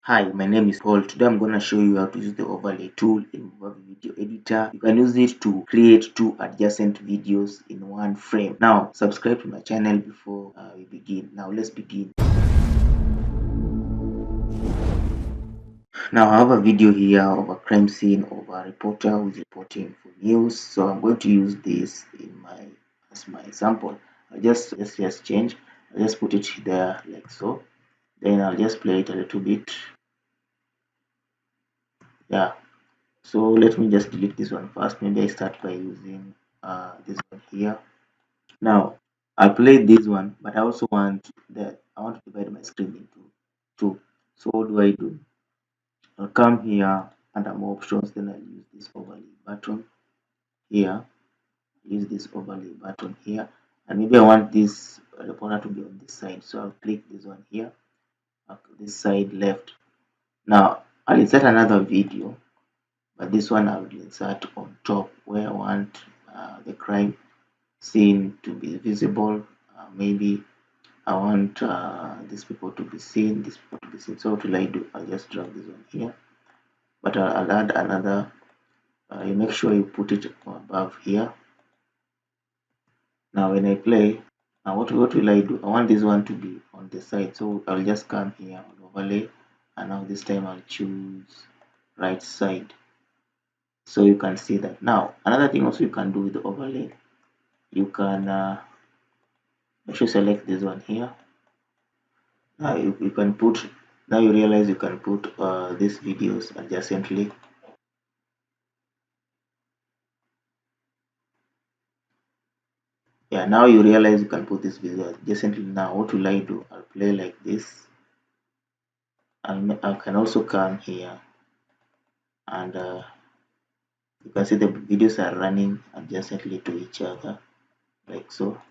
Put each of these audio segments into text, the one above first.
Hi, my name is Paul. Today I'm going to show you how to use the overlay tool in Movavi video editor. You can use it to create two adjacent videos in one frame. Now, subscribe to my channel before we begin. Now, let's begin. Now, I have a video here of a crime scene of a reporter who's reporting for news. So I'm going to use this as my sample. I'll just change. I'll just put it there like so. Then I'll just play it a little bit. Yeah. So let me just delete this one first. Maybe I start by using this one here. Now I'll play this one, but I want to divide my screen into two. So what do I do? I'll come here under more options, then I'll use this overlay button here. Use this overlay button here, and maybe I want this reporter to be on this side. So I'll click this one here, this side left. Now I'll insert another video, but this one I will insert on top where I want the crime scene to be visible. Maybe I want these people to be seen, these people to be seen. So what will I do? I'll just drag this one here, but I'll add another. You make sure you put it above here. Now when I play, what will I do? I want this one to be on the side, so I'll just come here on overlay, and now this time I'll choose right side. So you can see that. Now another thing also you can do with the overlay, you can actually select this one here. Now you can put, now you realize you can put these videos adjacently. Yeah, now you realize you can put this video adjacently. Now what will I do? I'll play like this. I can also come here, and you can see the videos are running adjacently to each other like so.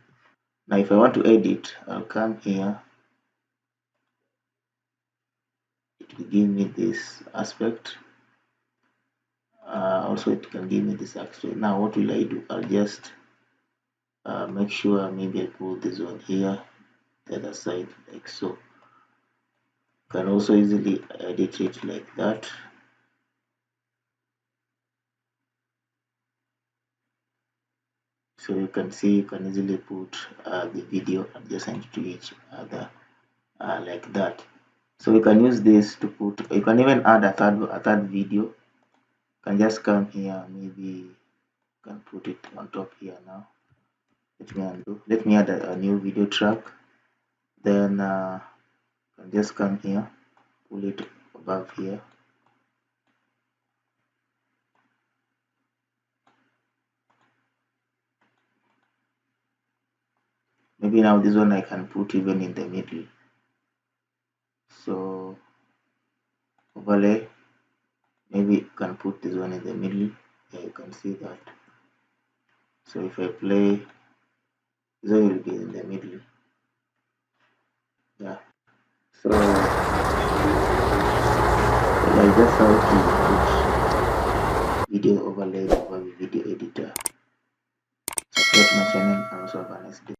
Now if I want to edit, I'll come here. It will give me this aspect. Also it can give me this aspect. Now what will I do? I'll just make sure maybe I put this one here, the other side like so. You can also easily edit it like that. So you can see you can easily put the video adjacent to each other like that. So you can use this to put, you can even add a third video. You can just come here, maybe you can put it on top here. Now let me add a new video track. Then you can just come here, pull it above here. Maybe now this one I can put even in the middle. So overlay, maybe you can put this one in the middle. Yeah, you can see that. So if I play, this one will be in the middle. Yeah. So like that's how to put video overlay over video editor. Support my channel and also have a nice day.